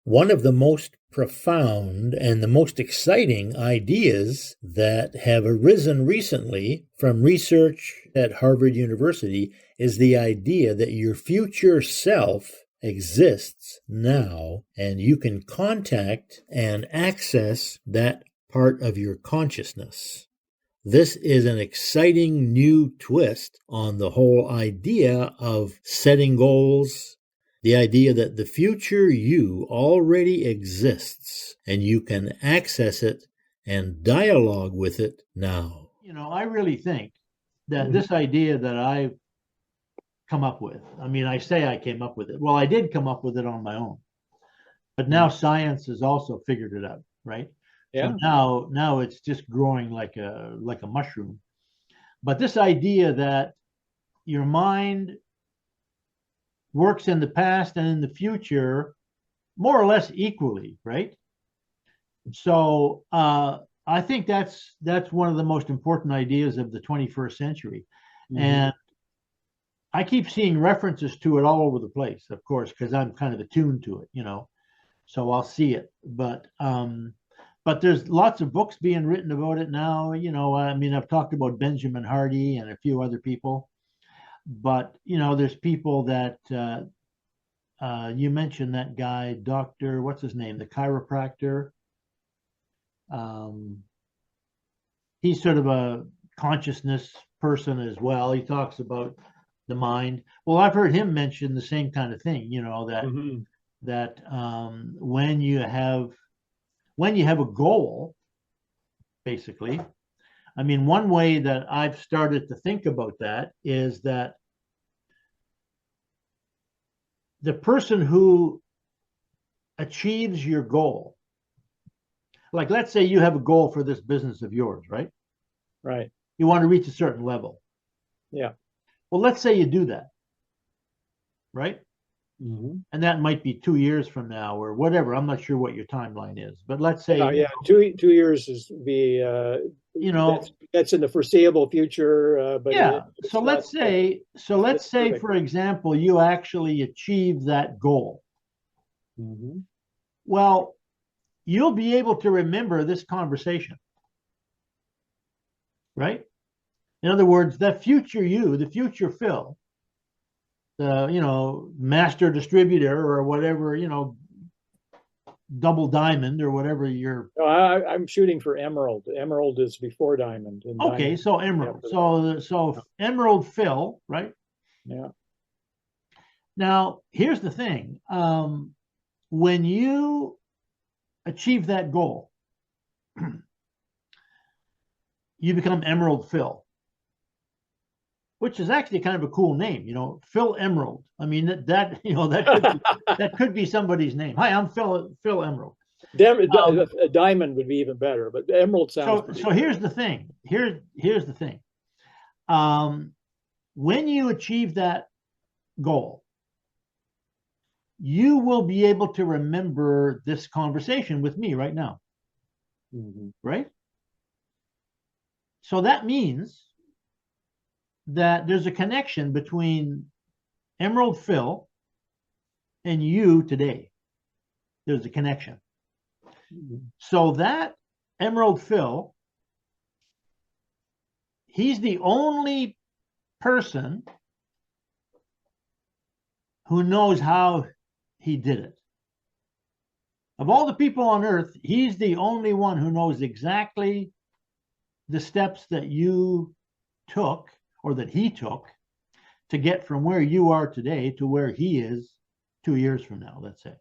One of the most profound and the most exciting ideas that have arisen recently from research at Harvard University is the idea that your future self exists now and you can contact and access that part of your consciousness. This is an exciting new twist on the whole idea of setting goals, the idea that the future you already exists and you can access it and dialogue with it now. I really think that this idea that I've come up with, I mean, I say I came up with it. Well, I did come up with it on my own, but now science has also figured it out, right? Yeah. So now it's just growing like a mushroom. But this idea that your mind works in the past and in the future more or less equally, right? So I think that's one of the most important ideas of the 21st century. And I keep seeing references to it all over the place, of course, because I'm kind of attuned to it, so I'll see it. But there's lots of books being written about it now. I mean, I've talked about Benjamin Hardy and a few other people, but there's people that you mentioned, that guy, Dr. What's his name, the chiropractor. He's sort of a consciousness person as well. He talks about the mind. Well, I've heard him mention the same kind of thing, that when you have a goal, basically, I mean, one way that I've started to think about that is that the person who achieves your goal, like let's say you have a goal for this business of yours, right? Right. You want to reach a certain level. Yeah. Well, let's say you do that, right? Mm-hmm. And that might be 2 years from now or whatever. I'm not sure what your timeline is, but let's say, yeah, 2 years is that's in the foreseeable future. But yeah. So let's say, for example, you actually achieve that goal. Mm-hmm. Well, you'll be able to remember this conversation, right? In other words, that future you, the future Phil, the master distributor or whatever, double diamond or whatever you're. No, I'm shooting for emerald. Emerald is before diamond. Okay, diamond, so emerald. So Emerald Phil, right? Yeah. Now here's the thing: when you achieve that goal, you become Emerald Phil, which is actually kind of a cool name, Phil Emerald. I mean that could be somebody's name. Hi, I'm Phil Emerald. A diamond would be even better, but emerald sounds. So here's the thing. Here's the thing. When you achieve that goal, you will be able to remember this conversation with me right now. Mm-hmm. Right? So that means that there's a connection between Emerald Phil and you today. There's a connection. Mm-hmm. So that Emerald Phil, he's the only person who knows how he did it. Of all the people on earth, he's the only one who knows exactly the steps that you took or that he took to get from where you are today to where he is 2 years from now, let's say,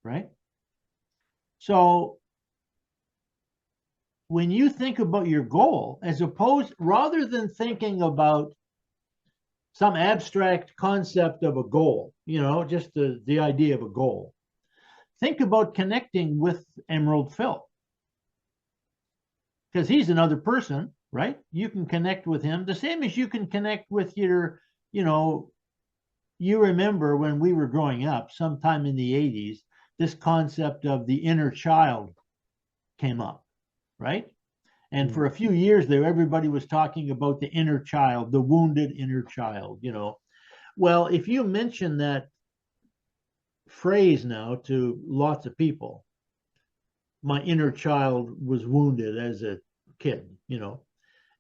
right? So when you think about your goal, rather than thinking about some abstract concept of a goal, just the idea of a goal, think about connecting with Emerald Phil, because he's another person, right? You can connect with him the same as you can connect with your, you remember when we were growing up sometime in the 80s, this concept of the inner child came up, right? And for a few years there, everybody was talking about the inner child, the wounded inner child, Well, if you mention that phrase now to lots of people. My inner child was wounded as a kid,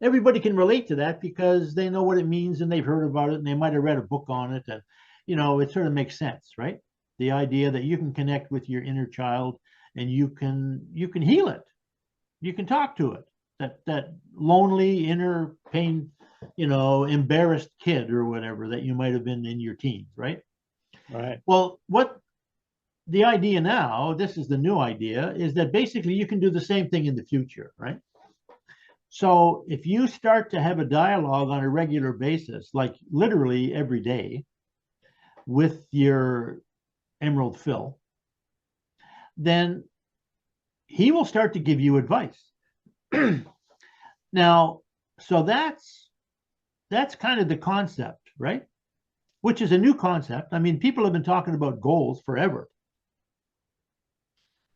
everybody can relate to that because they know what it means and they've heard about it and they might have read a book on it, and it sort of makes sense, right? The idea that you can connect with your inner child and you can heal it, you can talk to it, that lonely inner pain, embarrassed kid or whatever that you might have been in your teens, right? Right. Well, what the idea now, this is the new idea, is that basically you can do the same thing in the future, right? So if you start to have a dialogue on a regular basis, like literally every day with your Emerald Phil, then he will start to give you advice. Now, so that's kind of the concept, right? Which is a new concept. I mean, people have been talking about goals forever.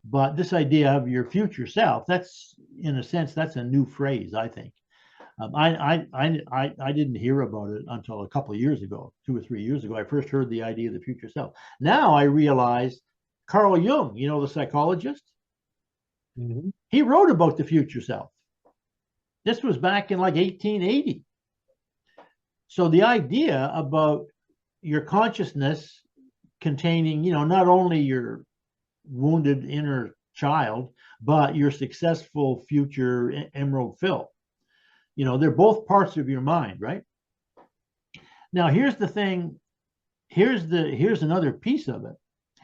But this idea of your future self, that's, in a sense, that's a new phrase, I think. I didn't hear about it until a couple of years ago, 2 or 3 years ago. I first heard the idea of the future self. Now I realize Carl Jung, the psychologist, he wrote about the future self. This was back in like 1880. So the idea about your consciousness containing, not only your wounded inner child, but your successful future Emerald Phil. They're both parts of your mind, right? Now, here's the thing. Here's another piece of it.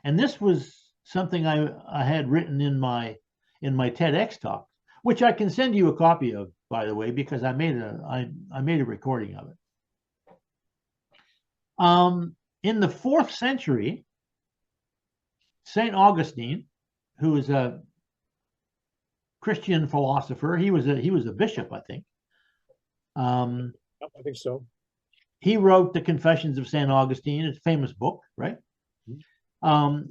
And this was something I had written in my TEDx talk, which I can send you a copy of, by the way, because I made a recording of it. In the 4th century, St. Augustine, who was a Christian philosopher, he was a bishop, I think. I think so. He wrote the Confessions of St. Augustine. It's a famous book, right?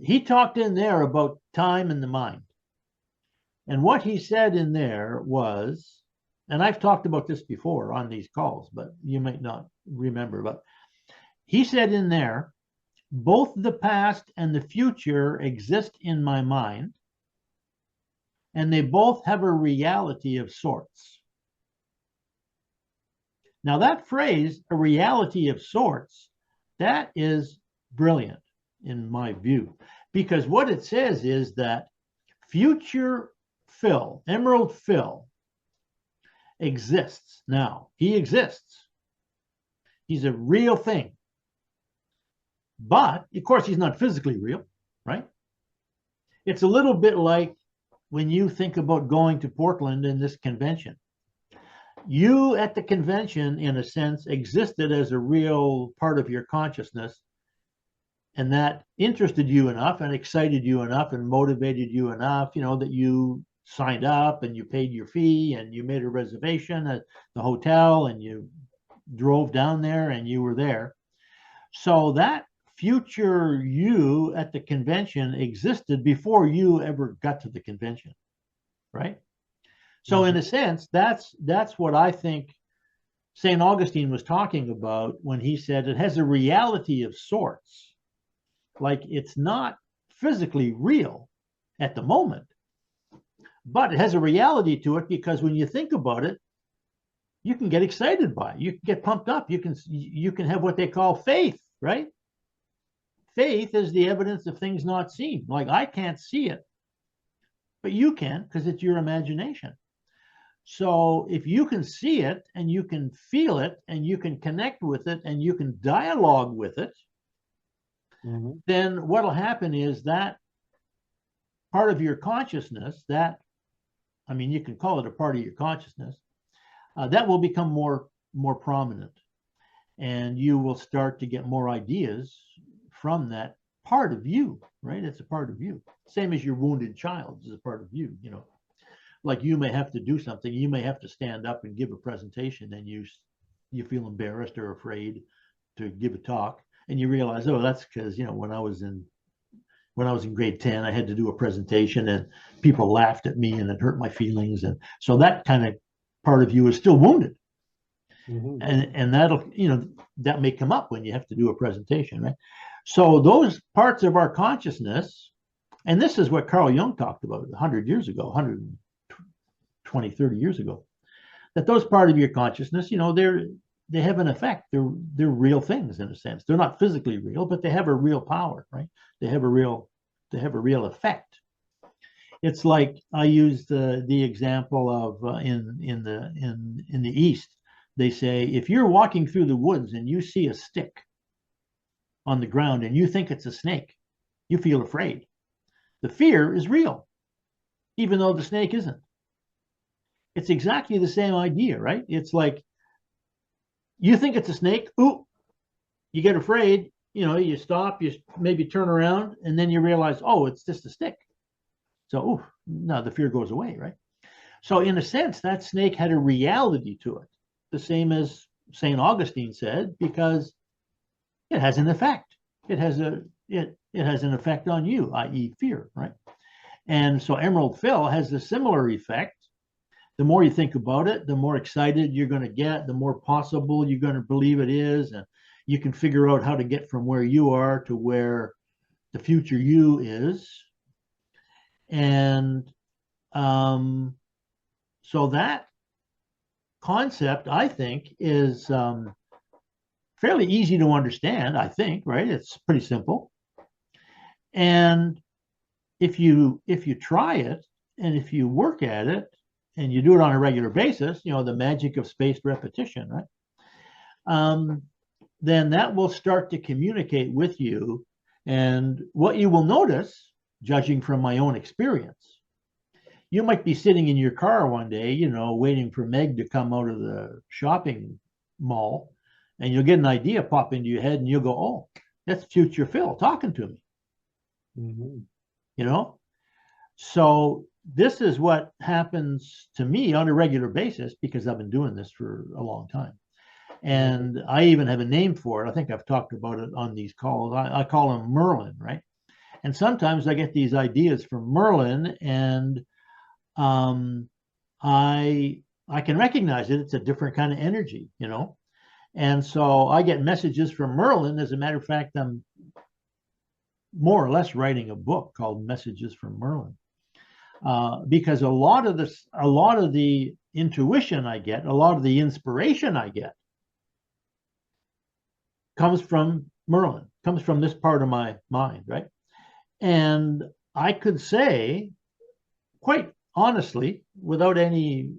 He talked in there about time and the mind. And what he said in there was, and I've talked about this before on these calls, but you might not remember, but he said in there, both the past and the future exist in my mind, and they both have a reality of sorts. Now that phrase, a reality of sorts, that is brilliant in my view, because what it says is that future Phil, Emerald Phil, exists now. He exists. He's a real thing. But, of course, he's not physically real, right? It's a little bit like when you think about going to Portland in this convention. You at the convention, in a sense, existed as a real part of your consciousness, and that interested you enough and excited you enough and motivated you enough, that you signed up and you paid your fee and you made a reservation at the hotel and you drove down there and you were there. So that future you at the convention existed before you ever got to the convention, right? So in a sense, that's what I think St. Augustine was talking about when he said it has a reality of sorts. Like it's not physically real at the moment, but it has a reality to it because when you think about it, you can get excited by it. You can get pumped up. You can have what they call faith, right? Faith is the evidence of things not seen. Like I can't see it, but you can because it's your imagination. So if you can see it and you can feel it and you can connect with it and you can dialogue with it, then what'll happen is that part of your consciousness, you can call it a part of your consciousness, that will become more prominent. And you will start to get more ideas from that part of you, right? It's a part of you. Same as your wounded child is a part of you, Like you may have to do something, you may have to stand up and give a presentation and you feel embarrassed or afraid to give a talk. And you realize, oh, that's because, when I was in grade 10, I had to do a presentation and people laughed at me and it hurt my feelings. And so that kind of part of you is still wounded. And that'll, that may come up when you have to do a presentation, right? So those parts of our consciousness, and this is what Carl Jung talked about 100 years ago, 120, 30 years ago, that those part of your consciousness, they have an effect. They're real things in a sense. They're not physically real, but they have a real power, right? They have a real effect. It's like I used the example of in the East, they say if you're walking through the woods and you see a stick on the ground and you think it's a snake, you feel afraid. The fear is real, even though the snake isn't. It's exactly the same idea, right? It's like you think it's a snake, ooh, you get afraid, you stop, you maybe turn around, and then you realize, oh, it's just a stick. So, ooh, now the fear goes away, right? So, in a sense, that snake had a reality to it, the same as St. Augustine said, because it has an effect. It has an effect on you, i.e., fear, right? And so, Emerald Phil has a similar effect. The more you think about it, the more excited you're going to get, the more possible you're going to believe it is, and you can figure out how to get from where you are to where the future you is. And so that concept, I think, is fairly easy to understand, I think, right? It's pretty simple. And if you try it and if you work at it and you do it on a regular basis, the magic of spaced repetition, right? Then that will start to communicate with you. And what you will notice, judging from my own experience, you might be sitting in your car one day, waiting for Meg to come out of the shopping mall, and you'll get an idea pop into your head and you'll go, oh, that's future Phil talking to me. Mm-hmm. So this is what happens to me on a regular basis because I've been doing this for a long time. And I even have a name for it. I think I've talked about it on these calls. I call him Merlin, right? And sometimes I get these ideas from Merlin, and I can recognize it. It's a different kind of energy, And so I get messages from Merlin. As a matter of fact, I'm more or less writing a book called Messages from Merlin, because a lot of the intuition I get, a lot of the inspiration I get, comes from Merlin, comes from this part of my mind, right? And I could say, quite honestly, without any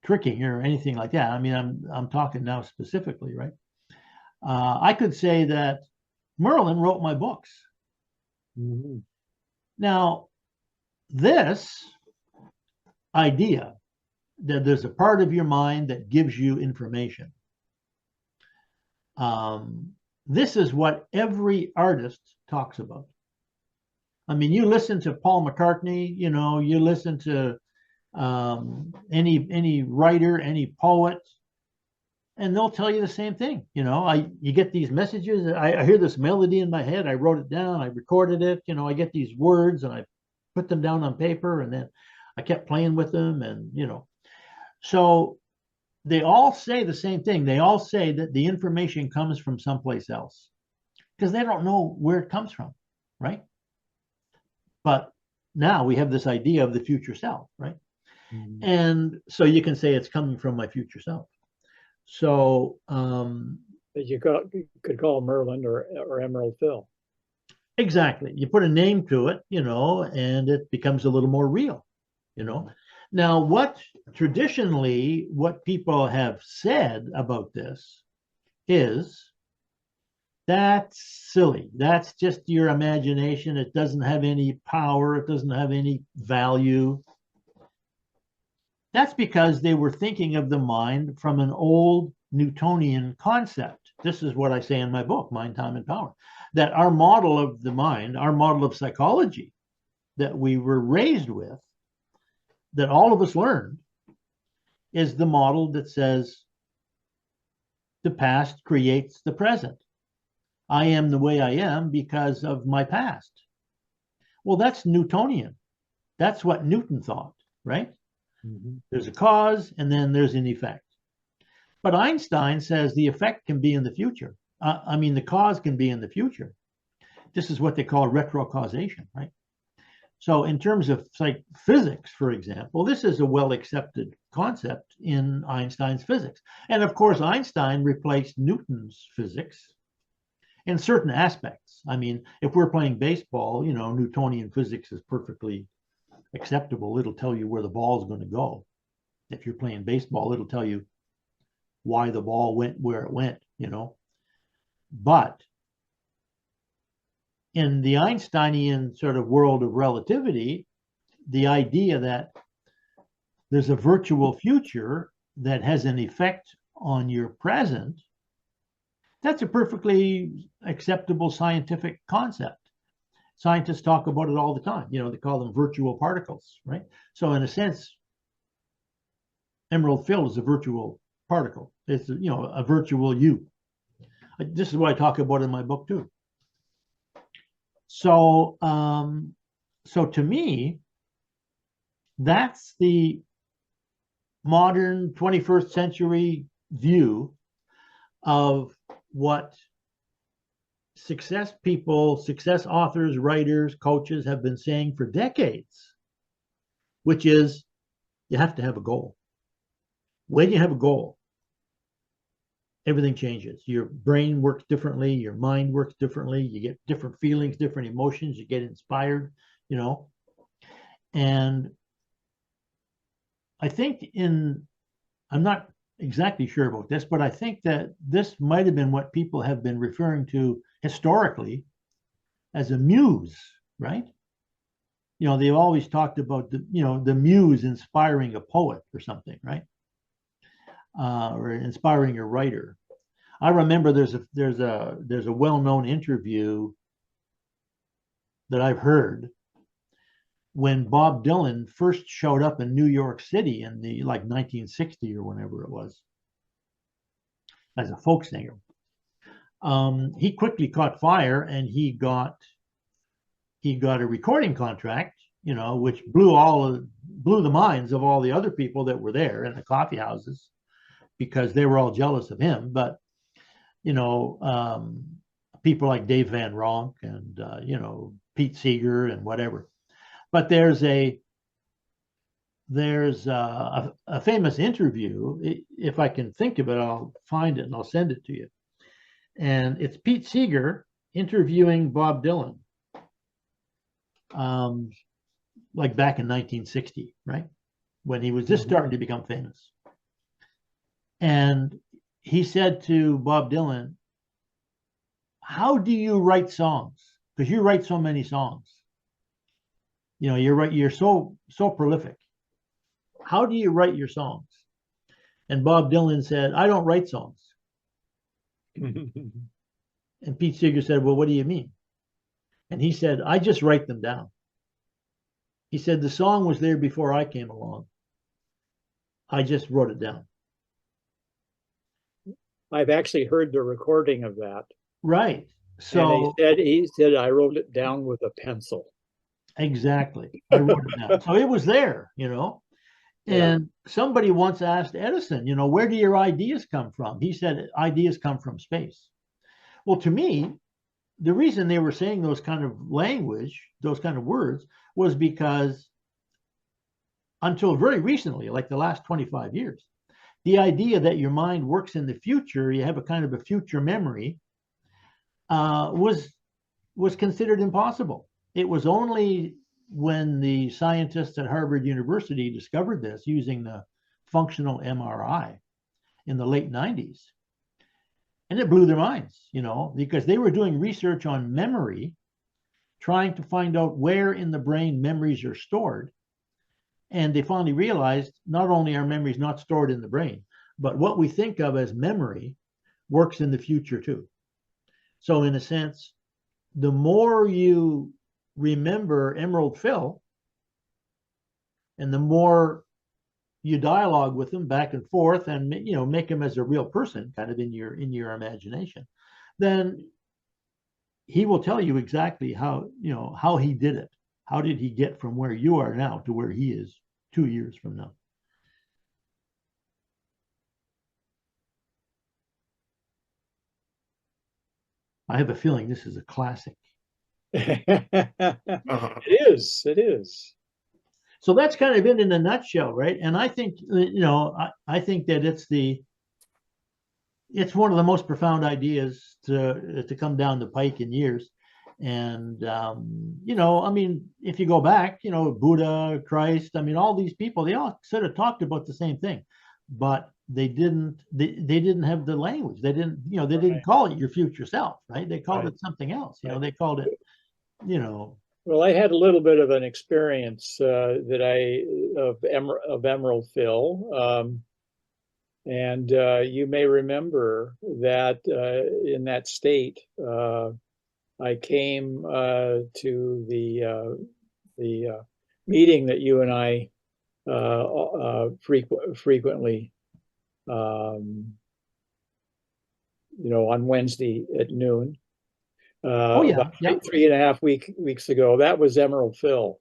tricking or anything like that. I mean, I'm talking now specifically, right? I could say that Merlin wrote my books. Mm-hmm. Now, this idea that there's a part of your mind that gives you information. This is what every artist talks about. I mean, you listen to Paul McCartney, you listen to any writer, any poet, and they'll tell you the same thing. You get these messages. I hear this melody in my head. I wrote it down. I recorded it. I get these words and I put them down on paper, and then I kept playing with them, and so they all say the same thing. They all say that the information comes from someplace else because they don't know where it comes from, right? But now we have this idea of the future self, right? Mm-hmm. And so you can say it's coming from my future self. So you could call Merlin or Emerald Phil. Exactly. You put a name to it, and it becomes a little more real, Now, what people have said about this is that's silly. That's just your imagination. It doesn't have any power. It doesn't have any value. That's because they were thinking of the mind from an old Newtonian concept. This is what I say in my book, Mind, Time, and Power, that our model of the mind, our model of psychology that we were raised with, that all of us learned, is the model that says the past creates the present. I am the way I am because of my past. Well, that's Newtonian. That's what Newton thought, right? There's a cause, and then there's an effect. But Einstein says the effect can be in the future. I mean, the cause can be in the future. This is what they call retrocausation, right? So in terms of like physics, for example, this is a well-accepted concept in Einstein's physics. And of course, Einstein replaced Newton's physics in certain aspects. I mean, if we're playing baseball, you know, Newtonian physics is perfectly acceptable. It'll tell you where the ball is going to go. If you're playing baseball, it'll tell you why the ball went where it went, you know. But in the Einsteinian sort of world of relativity, the idea that there's a virtual future that has an effect on your present, that's a perfectly acceptable scientific concept. Scientists talk about it all the time. You know, they call them virtual particles, right? So in a sense, Emerald Phil is a virtual particle. It's, you know, a virtual you. This is what I talk about in my book too. So, so to me, that's the modern 21st century view of what success people, success authors, writers, coaches have been saying for decades, which is you have to have a goal. When you have a goal, everything changes. Your brain works differently, your mind works differently, you get different feelings, different emotions, you get inspired, you know. And I think I'm not exactly sure about this, but I think that this might have been what people have been referring to historically as a muse, right? You know, they've always talked about the muse inspiring a poet or something, right? Or inspiring a writer. I remember there's a well-known interview that I've heard when Bob Dylan first showed up in New York City in the like 1960 or whenever it was as a folk singer. He quickly caught fire and he got a recording contract, you know, which blew the minds of all the other people that were there in the coffee houses because they were all jealous of him. But you know, people like Dave Van Ronk and you know, Pete Seeger and whatever. But there's a famous interview. If I can think of it, I'll find it and I'll send it to you. And it's Pete Seeger interviewing Bob Dylan, like back in 1960, right? When he was just starting to become famous. And he said to Bob Dylan, how do you write songs? Because you write so many songs. You know, you're so prolific. How do you write your songs? And Bob Dylan said, I don't write songs. And Pete Seeger said, well, what do you mean? And he said, I just write them down. He said, the song was there before I came along. I just wrote it down. I've actually heard the recording of that. Right. So and he said I wrote it down with a pencil. Exactly. I wrote it down. So it was there, you know. And somebody once asked Edison, you know, where do your ideas come from? He said, ideas come from space. Well, to me, the reason they were saying those kind of language, those kind of words, was because until very recently, like the last 25 years, the idea that your mind works in the future, you have a kind of a future memory, was considered impossible. It was only when the scientists at Harvard University discovered this using the functional MRI in the late 90s. And it blew their minds, you know, because they were doing research on memory, trying to find out where in the brain memories are stored. And they finally realized not only are memories not stored in the brain, but what we think of as memory works in the future too. So in a sense, the more you remember Emerald Phil, and the more you dialogue with him back and forth, and you know, make him as a real person, kind of in your imagination, then he will tell you exactly how, you know, how he did it. How did he get from where you are now to where he is 2 years from now? I have a feeling this is a classic. It is. It is. So that's kind of it in a nutshell, right? And I think, I think that it's one of the most profound ideas to come down the pike in years. And I mean, if you go back, Buddha, Christ, I mean, all these people, they all sort of talked about the same thing, but they didn't have the language. They didn't call it your future self, right? They called it something else. They called it, Well, I had a little bit of an experience of Emerald Phil. And you may remember that in that state, I came to the meeting that you and I frequently, on Wednesday at noon. About 3.5 weeks ago. That was Emerald Phil.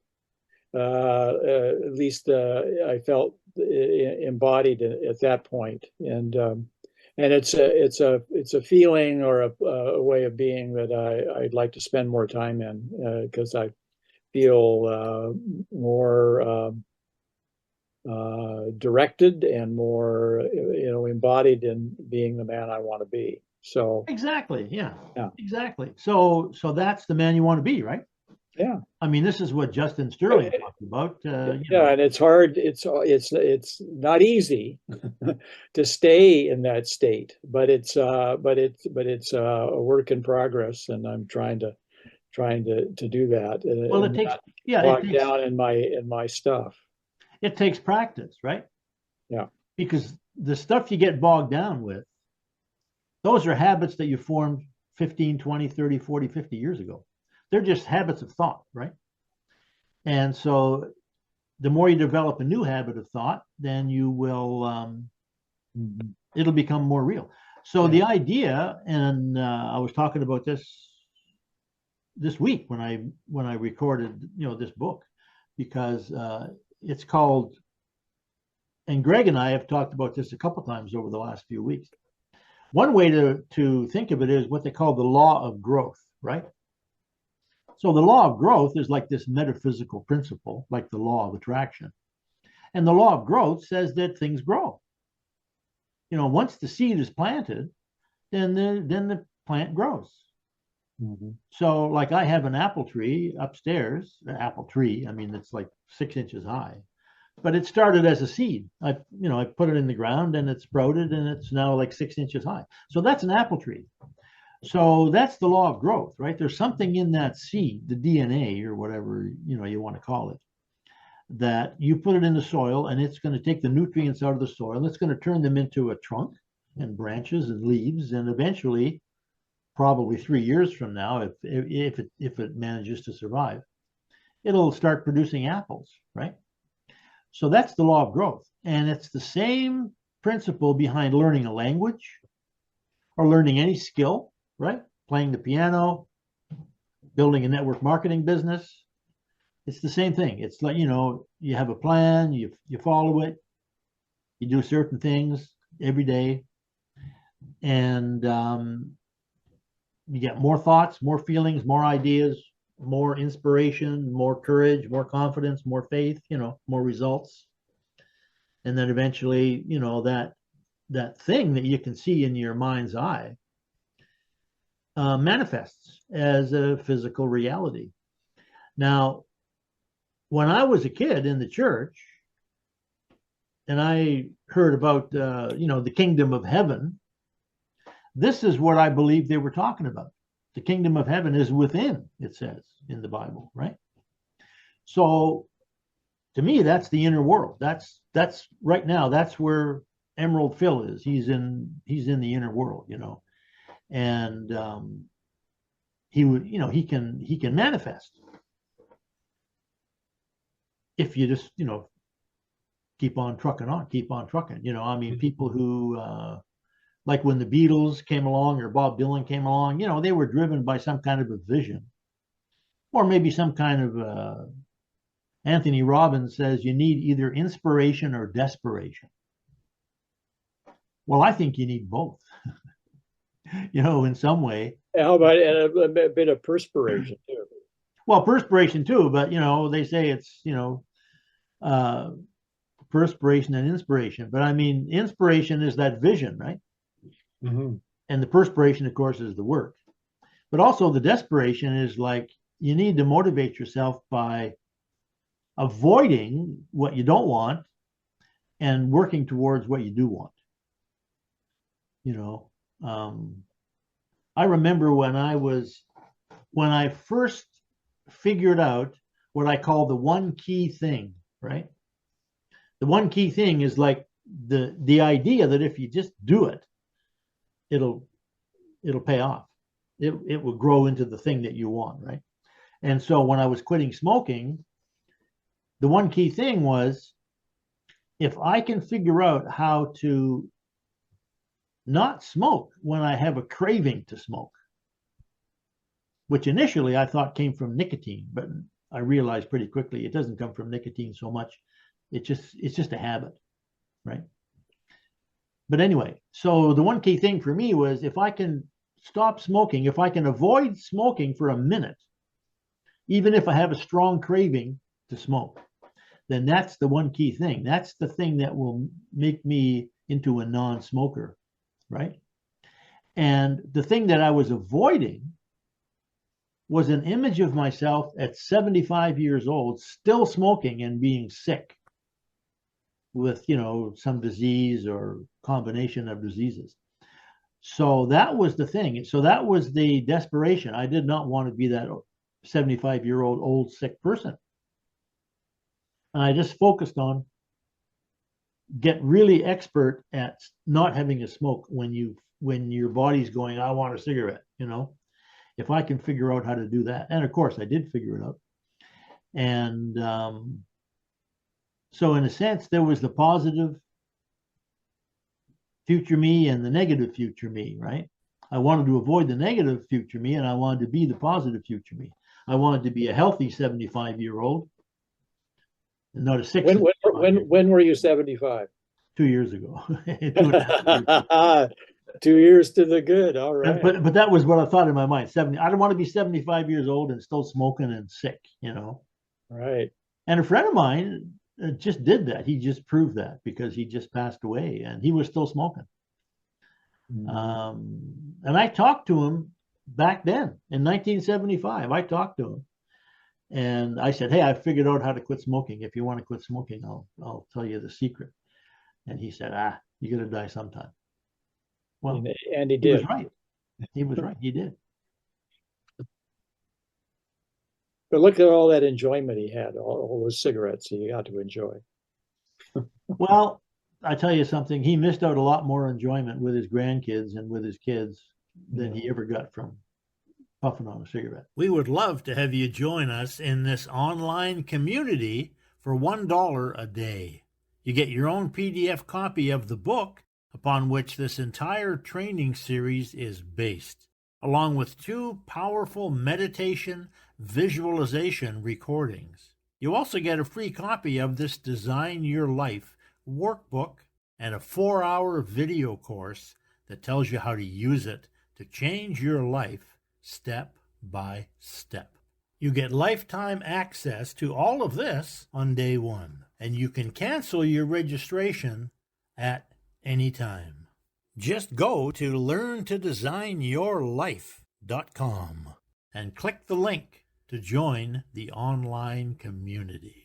At least I felt embodied at that point, and it's a feeling or a way of being that I'd like to spend more time in, because I feel more directed and more embodied in being the man I want to be. So exactly, yeah, exactly. So that's the man you want to be, right? Yeah. I mean, this is what Justin Sterling talked about. And it's hard. It's not easy to stay in that state, but it's a work in progress, and I'm trying to do that. Well, it takes down in my stuff. It takes practice, right? Yeah. Because the stuff you get bogged down with, those are habits that you formed 15, 20, 30, 40, 50 years ago. They're just habits of thought, right? And so the more you develop a new habit of thought, then you will, it'll become more real. So the idea, and I was talking about this week when I recorded, this book, because it's called, and Greg and I have talked about this a couple times over the last few weeks. One way to think of it is what they call the law of growth, right? So the law of growth is like this metaphysical principle, like the law of attraction. And the law of growth says that things grow. Once the seed is planted, then the plant grows. Mm-hmm. So like I have an apple tree upstairs, apple tree, I mean, it's like 6 inches high, but it started as a seed. I put it in the ground and it sprouted and it's now like 6 inches high. So that's an apple tree. So that's the law of growth, right? There's something in that seed, the DNA or whatever, you want to call it, that you put it in the soil and it's going to take the nutrients out of the soil and it's going to turn them into a trunk and branches and leaves. And eventually, probably 3 years from now, if it manages to survive, it'll start producing apples, right? So that's the law of growth. And it's the same principle behind learning a language or learning any skill, right? Playing the piano, building a network marketing business. It's the same thing. It's like, you have a plan, you follow it, you do certain things every day, and you get more thoughts, more feelings, more ideas, more inspiration, more courage, more confidence, more faith, more results. And then eventually, that thing that you can see in your mind's eye manifests as a physical reality. Now, when I was a kid in the church and I heard about, the kingdom of heaven, this is what I believe they were talking about. The kingdom of heaven is within, it says in the Bible, right? So to me, that's the inner world. That's right now, that's where Emerald Phil is. He's in the inner world, and he can manifest if you just keep on trucking. I mean, people who like when the Beatles came along or Bob Dylan came along, they were driven by some kind of a vision, or maybe some kind of Anthony Robbins says you need either inspiration or desperation. Well, I think you need both. In some way, How about and a bit of perspiration too? Well, perspiration too, but they say it's perspiration and inspiration. But I mean, inspiration is that vision, right? Mm-hmm. And the perspiration, of course, is the work. But also the desperation is like you need to motivate yourself by avoiding what you don't want and working towards what you do want. I remember when I first figured out what I call the one key thing, right? The one key thing is like the idea that if you just do it, it'll pay off. It will grow into the thing that you want, right? And so when I was quitting smoking, the one key thing was, if I can figure out how to not smoke when I have a craving to smoke, which initially I thought came from nicotine, but I realized pretty quickly it doesn't come from nicotine so much. It's just a habit, right? But anyway, so the one key thing for me was, if I can stop smoking, if I can avoid smoking for a minute, even if I have a strong craving to smoke, then that's the one key thing. That's the thing that will make me into a non-smoker, right? And the thing that I was avoiding was an image of myself at 75 years old, still smoking and being sick with, some disease or combination of diseases. So that was the thing. So that was the desperation. I did not want to be that 75-year-old old sick person. And I just focused on get really expert at not having a smoke when your body's going, I want a cigarette, if I can figure out how to do that. And of course I did figure it out. And so in a sense, there was the positive future me and the negative future me, right? I wanted to avoid the negative future me, and I wanted to be the positive future me. I wanted to be a healthy 75-year-old, and not a 60. When were you 75? 2 years ago. 2 years to the good. All right. But that was what I thought in my mind. 70. I don't want to be 75 years old and still smoking and sick, Right. And a friend of mine just did that. He just proved that, because he just passed away and he was still smoking. And I talked to him back then in 1975. I talked to him and I said, hey, I figured out how to quit smoking. If you want to quit smoking, I'll tell you the secret. And he said, you're going to die sometime. Well, and he did. Was right. He was right. He did. But look at all that enjoyment he had, all those cigarettes he got to enjoy. Well, I tell you something, he missed out a lot more enjoyment with his grandkids and with his kids than he ever got from puffing on a cigarette. We would love to have you join us in this online community for $1 a day. You get your own PDF copy of the book upon which this entire training series is based, along with 2 powerful meditation visualization recordings. You also get a free copy of this Design Your Life workbook and a 4-hour video course that tells you how to use it to change your life step by step. You get lifetime access to all of this on day 1, and you can cancel your registration at any time. Just go to learntodesignyourlife.com and click the link to join the online community.